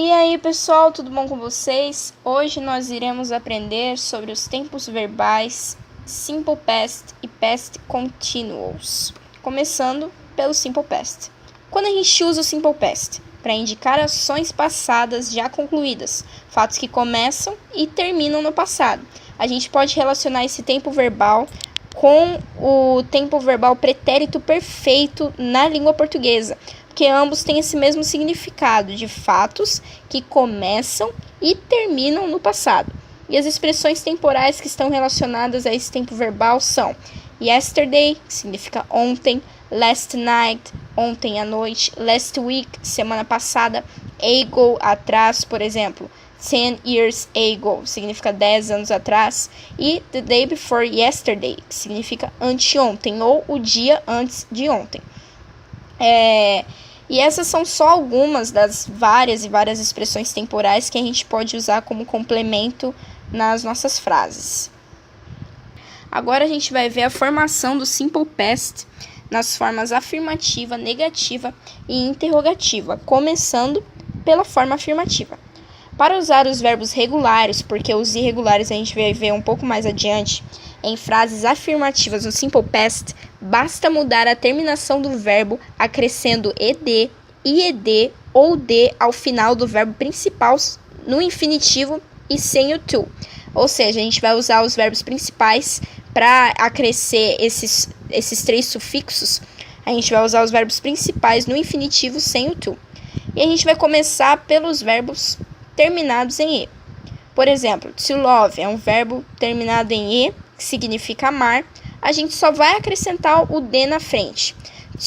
E aí pessoal, tudo bom com vocês? Hoje nós iremos aprender sobre os tempos verbais Simple Past e Past Continuous. Começando pelo Simple Past. Quando a gente usa o Simple Past? Para indicar ações passadas já concluídas, fatos que começam e terminam no passado. A gente pode relacionar esse tempo verbal com o tempo verbal pretérito perfeito na língua portuguesa, porque ambos têm esse mesmo significado de fatos que começam e terminam no passado. E as expressões temporais que estão relacionadas a esse tempo verbal são yesterday, que significa ontem, last night, ontem à noite, last week, semana passada, ago, atrás, por exemplo. 10 years ago, significa 10 anos atrás, e the day before yesterday, que significa anteontem, ou o dia antes de ontem. E essas são só algumas das várias expressões temporais que a gente pode usar como complemento nas nossas frases. Agora a gente vai ver a formação do Simple Past nas formas afirmativa, negativa e interrogativa, começando pela forma afirmativa. Para usar os verbos regulares, porque os irregulares a gente vai ver um pouco mais adiante, em frases afirmativas no Simple Past, basta mudar a terminação do verbo acrescendo ed, ied ou d ao final do verbo principal no infinitivo e sem o to. Ou seja, a gente vai usar os verbos principais para acrescer esses três sufixos. A gente vai usar os verbos principais no infinitivo sem o to. E a gente vai começar pelos verbos terminados em e. Por exemplo, to love é um verbo terminado em e, que significa amar. A gente só vai acrescentar o d na frente.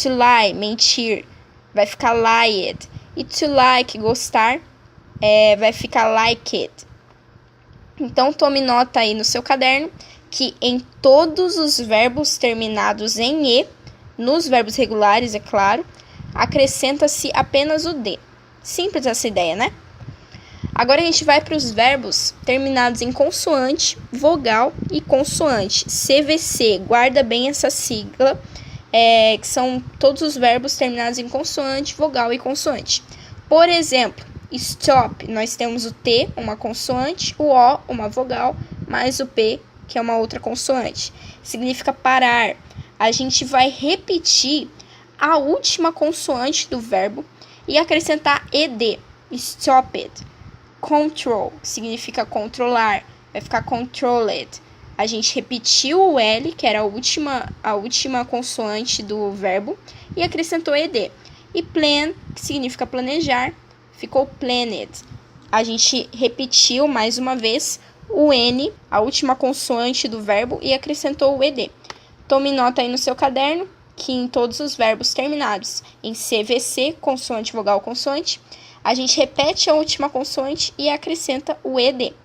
To lie, mentir, vai ficar lied. E to like, gostar, vai ficar liked. Então, tome nota aí no seu caderno que em todos os verbos terminados em e, nos verbos regulares, é claro, acrescenta-se apenas o d. Simples essa ideia, né? Agora a gente vai para os verbos terminados em consoante, vogal e consoante. CVC, guarda bem essa sigla, que são todos os verbos terminados em consoante, vogal e consoante. Por exemplo, stop, nós temos o T, uma consoante, o O, uma vogal, mais o P, que é uma outra consoante. Significa parar. A gente vai repetir a última consoante do verbo e acrescentar ed, stopped. Control, que significa controlar, vai ficar controlled. A gente repetiu o L, que era a última consoante do verbo, e acrescentou ed. E plan, que significa planejar, ficou planned. A gente repetiu mais uma vez o N, a última consoante do verbo, e acrescentou o ed. Tome nota aí no seu caderno que em todos os verbos terminados em CVC, consoante, vogal, consoante, a gente repete a última consoante e acrescenta o ed.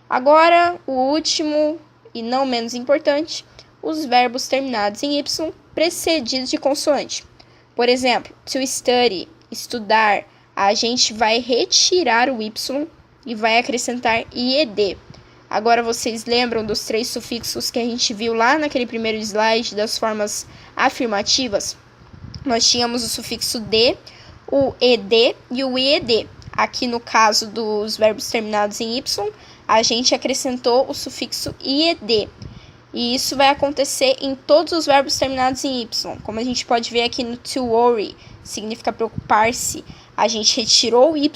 Agora, o último e não menos importante, os verbos terminados em y precedidos de consoante. Por exemplo, to study, estudar, a gente vai retirar o y e vai acrescentar ied. Agora, vocês lembram dos três sufixos que a gente viu lá naquele primeiro slide das formas afirmativas? Nós tínhamos o sufixo d, o ed e o ied. Aqui no caso dos verbos terminados em y, a gente acrescentou o sufixo ied. E isso vai acontecer em todos os verbos terminados em y. Como a gente pode ver aqui no to worry, significa preocupar-se. A gente retirou o y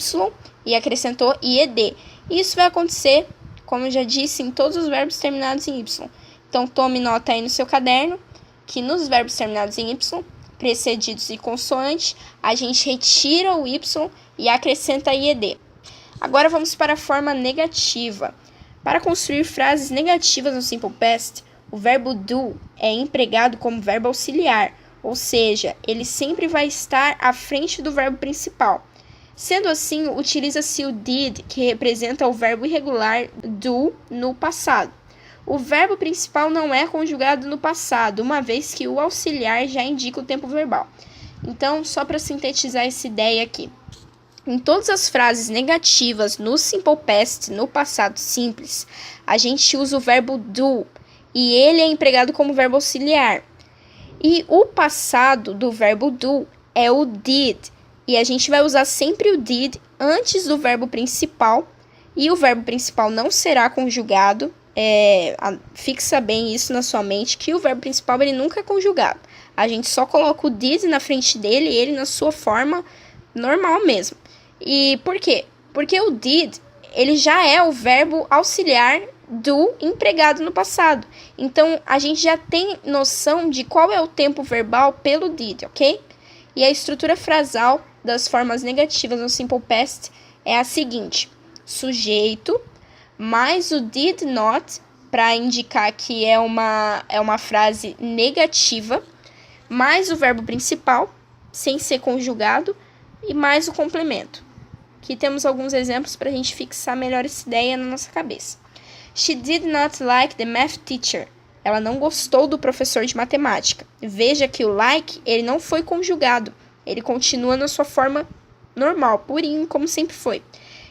e acrescentou ied. Isso vai acontecer, como eu já disse, em todos os verbos terminados em y. Então, tome nota aí no seu caderno que nos verbos terminados em y, precedidos de consoante, a gente retira o y e acrescenta ied. Agora vamos para a forma negativa. Para construir frases negativas no Simple Past, o verbo do é empregado como verbo auxiliar, ou seja, ele sempre vai estar à frente do verbo principal. Sendo assim, utiliza-se o did, que representa o verbo irregular do no passado. O verbo principal não é conjugado no passado, uma vez que o auxiliar já indica o tempo verbal. Então, só para sintetizar essa ideia aqui. Em todas as frases negativas no Simple Past, no passado simples, a gente usa o verbo do, e ele é empregado como verbo auxiliar. E o passado do verbo do é o did, E a gente vai usar sempre o did antes do verbo principal. E o verbo principal não será conjugado. Fixa bem isso na sua mente, que o verbo principal ele nunca é conjugado. A gente só coloca o did na frente dele e ele na sua forma normal mesmo. E por quê? Porque o did, ele já é o verbo auxiliar do empregado no passado. Então, a gente já tem noção de qual é o tempo verbal pelo did, ok? E a estrutura frasal das formas negativas no Simple Past é a seguinte: sujeito mais o did not, para indicar que é uma frase negativa, mais o verbo principal, sem ser conjugado, e mais o complemento. Aqui temos alguns exemplos para a gente fixar melhor essa ideia na nossa cabeça. She did not like the math teacher. Ela não gostou do professor de matemática. Veja que o like, ele não foi conjugado. Ele continua na sua forma normal, purinho, como sempre foi.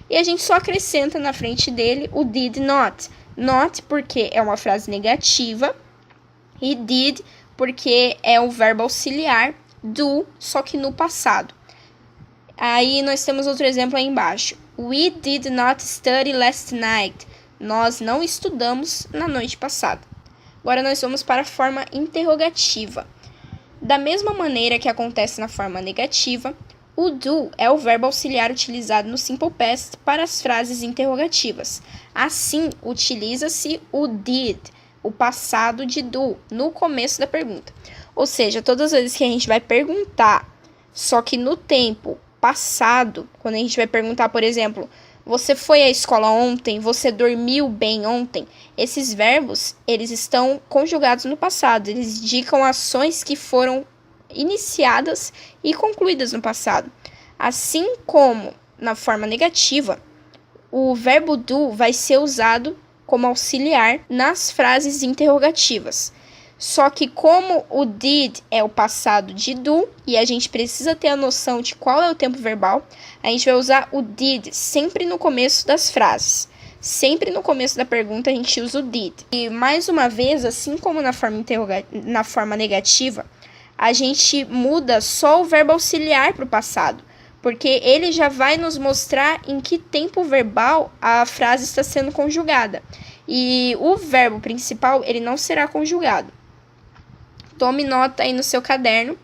E a gente só acrescenta na frente dele o did not. Not porque é uma frase negativa e did porque é o verbo auxiliar do, só que no passado. Aí nós temos outro exemplo aí embaixo. We did not study last night. Nós não estudamos na noite passada. Agora nós vamos para a forma interrogativa. Da mesma maneira que acontece na forma negativa, o do é o verbo auxiliar utilizado no Simple Past para as frases interrogativas. Assim, utiliza-se o did, o passado de do, no começo da pergunta. Ou seja, todas as vezes que a gente vai perguntar, só que no tempo passado, quando a gente vai perguntar, por exemplo, você foi à escola ontem, você dormiu bem ontem, esses verbos, eles estão conjugados no passado, eles indicam ações que foram iniciadas e concluídas no passado. Assim como na forma negativa, o verbo do vai ser usado como auxiliar nas frases interrogativas. Só que como o did é o passado de do, e a gente precisa ter a noção de qual é o tempo verbal, a gente vai usar o did sempre no começo das frases. Sempre no começo da pergunta a gente usa o did. E mais uma vez, assim como na forma negativa, a gente muda só o verbo auxiliar para o passado, porque ele já vai nos mostrar em que tempo verbal a frase está sendo conjugada. E o verbo principal, ele não será conjugado. Tome nota aí no seu caderno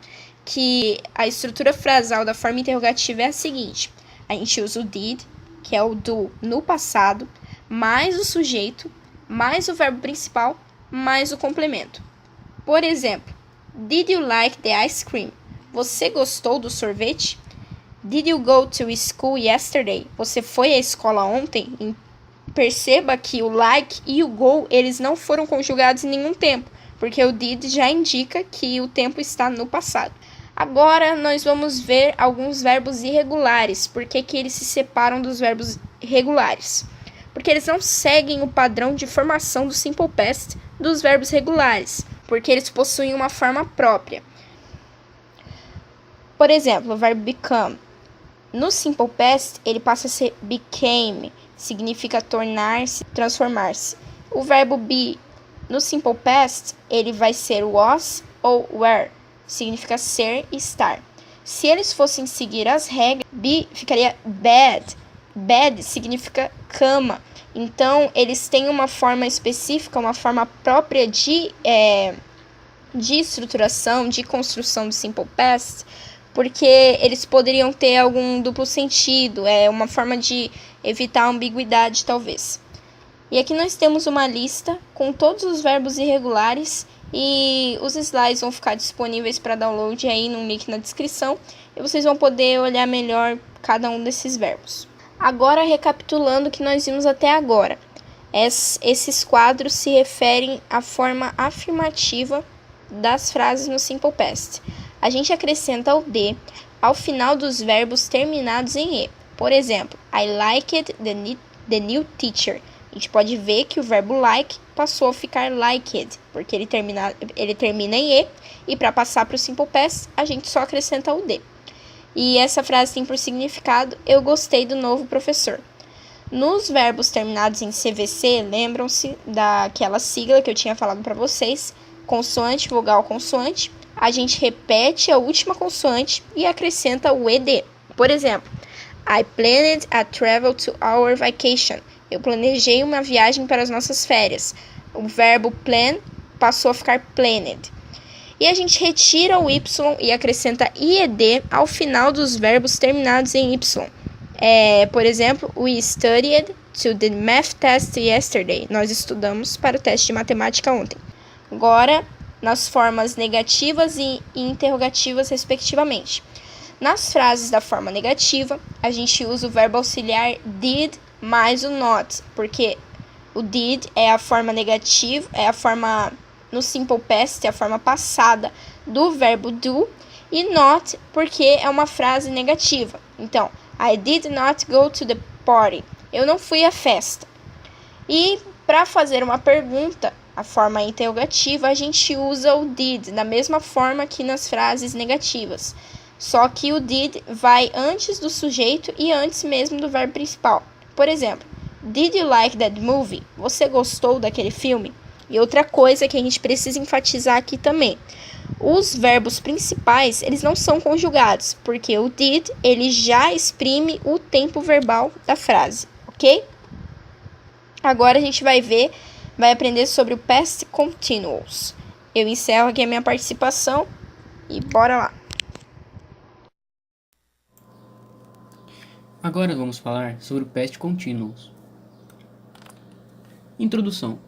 que a estrutura frasal da forma interrogativa é a seguinte. A gente usa o did, que é o do no passado, mais o sujeito, mais o verbo principal, mais o complemento. Por exemplo, did you like the ice cream? Você gostou do sorvete? Did you go to school yesterday? Você foi à escola ontem? Perceba que o like e o go, eles não foram conjugados em nenhum tempo, porque o did já indica que o tempo está no passado. Agora, nós vamos ver alguns verbos irregulares. Por que eles se separam dos verbos regulares? Porque eles não seguem o padrão de formação do Simple Past dos verbos regulares, porque eles possuem uma forma própria. Por exemplo, o verbo become. No Simple Past, ele passa a ser became, significa tornar-se, transformar-se. O verbo be, no Simple Past, ele vai ser was ou were, significa ser e estar. Se eles fossem seguir as regras, be ficaria bed. Bed significa cama. Então, eles têm uma forma específica, uma forma própria de estruturação, de construção do Simple Past, porque eles poderiam ter algum duplo sentido, uma forma de evitar a ambiguidade, talvez. E aqui nós temos uma lista com todos os verbos irregulares e os slides vão ficar disponíveis para download aí no link na descrição e vocês vão poder olhar melhor cada um desses verbos. Agora, recapitulando o que nós vimos até agora, esses quadros se referem à forma afirmativa das frases no Simple Past. A gente acrescenta o D ao final dos verbos terminados em E. Por exemplo, I liked the new teacher. A gente pode ver que o verbo like passou a ficar liked, porque ele termina em E, e para passar para o Simple Past, a gente só acrescenta o D. E essa frase tem por significado, eu gostei do novo professor. Nos verbos terminados em CVC, lembram-se daquela sigla que eu tinha falado para vocês, consoante, vogal, consoante. A gente repete a última consoante e acrescenta o ED. Por exemplo, I planned a travel to our vacation. Eu planejei uma viagem para as nossas férias. O verbo plan passou a ficar planned. E a gente retira o y e acrescenta ied ao final dos verbos terminados em y. Por exemplo, we studied to the math test yesterday. Nós estudamos para o teste de matemática ontem. Agora, nas formas negativas e interrogativas, respectivamente. Nas frases da forma negativa, a gente usa o verbo auxiliar did mais o not, porque o did é a forma negativa, é a forma no simple past, é a forma passada do verbo do, e not porque é uma frase negativa. Então, I did not go to the party. Eu não fui à festa. E para fazer uma pergunta, a forma interrogativa, a gente usa o did da mesma forma que nas frases negativas. Só que o did vai antes do sujeito e antes mesmo do verbo principal. Por exemplo, did you like that movie? Você gostou daquele filme? E outra coisa que a gente precisa enfatizar aqui também. Os verbos principais, eles não são conjugados, porque o did, ele já exprime o tempo verbal da frase, ok? Agora a gente vai aprender sobre o past continuous. Eu encerro aqui a minha participação e bora lá. Agora vamos falar sobre o past continuous. Introdução.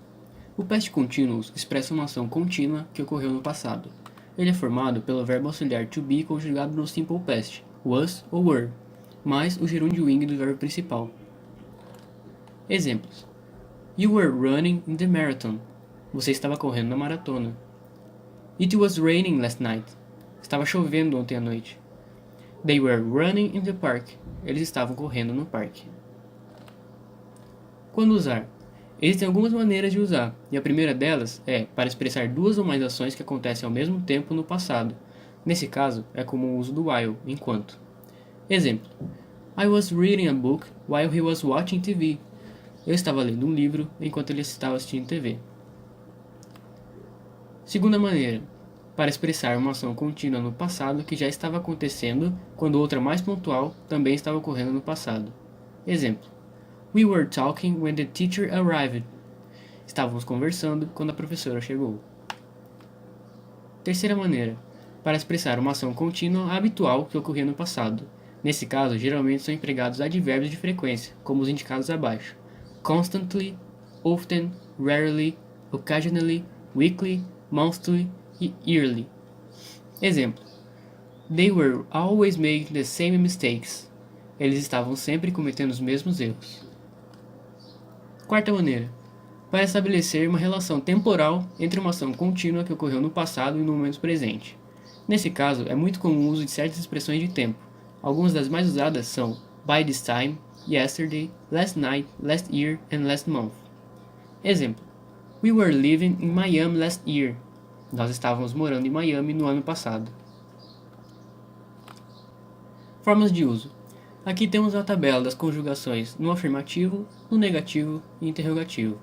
O past continuous expressa uma ação contínua que ocorreu no passado. Ele é formado pelo verbo auxiliar to be conjugado no simple past, was ou were, mais o gerúndio ing do verbo principal. Exemplos. You were running in the marathon. Você estava correndo na maratona. It was raining last night. Estava chovendo ontem à noite. They were running in the park. Eles estavam correndo no parque. Quando usar? Existem algumas maneiras de usar, e a primeira delas é para expressar duas ou mais ações que acontecem ao mesmo tempo no passado. Nesse caso, é comum o uso do while, enquanto. Exemplo. I was reading a book while he was watching TV. Eu estava lendo um livro enquanto ele estava assistindo TV. Segunda maneira, para expressar uma ação contínua no passado que já estava acontecendo quando outra mais pontual também estava ocorrendo no passado. Exemplo. We were talking when the teacher arrived. Estávamos conversando quando a professora chegou. Terceira maneira, para expressar uma ação contínua habitual que ocorria no passado. Nesse caso, geralmente são empregados advérbios de frequência, como os indicados abaixo. Constantly, often, rarely, occasionally, weekly, monthly e yearly. Exemplo. They were always making the same mistakes. Eles estavam sempre cometendo os mesmos erros. Quarta maneira. Para estabelecer uma relação temporal entre uma ação contínua que ocorreu no passado e no momento presente. Nesse caso, é muito comum o uso de certas expressões de tempo. Algumas das mais usadas são by this time, yesterday, last night, last year and last month. Exemplo. We were living in Miami last year. Nós estávamos morando em Miami no ano passado. Formas de uso. Aqui temos a tabela das conjugações no afirmativo, no negativo e interrogativo.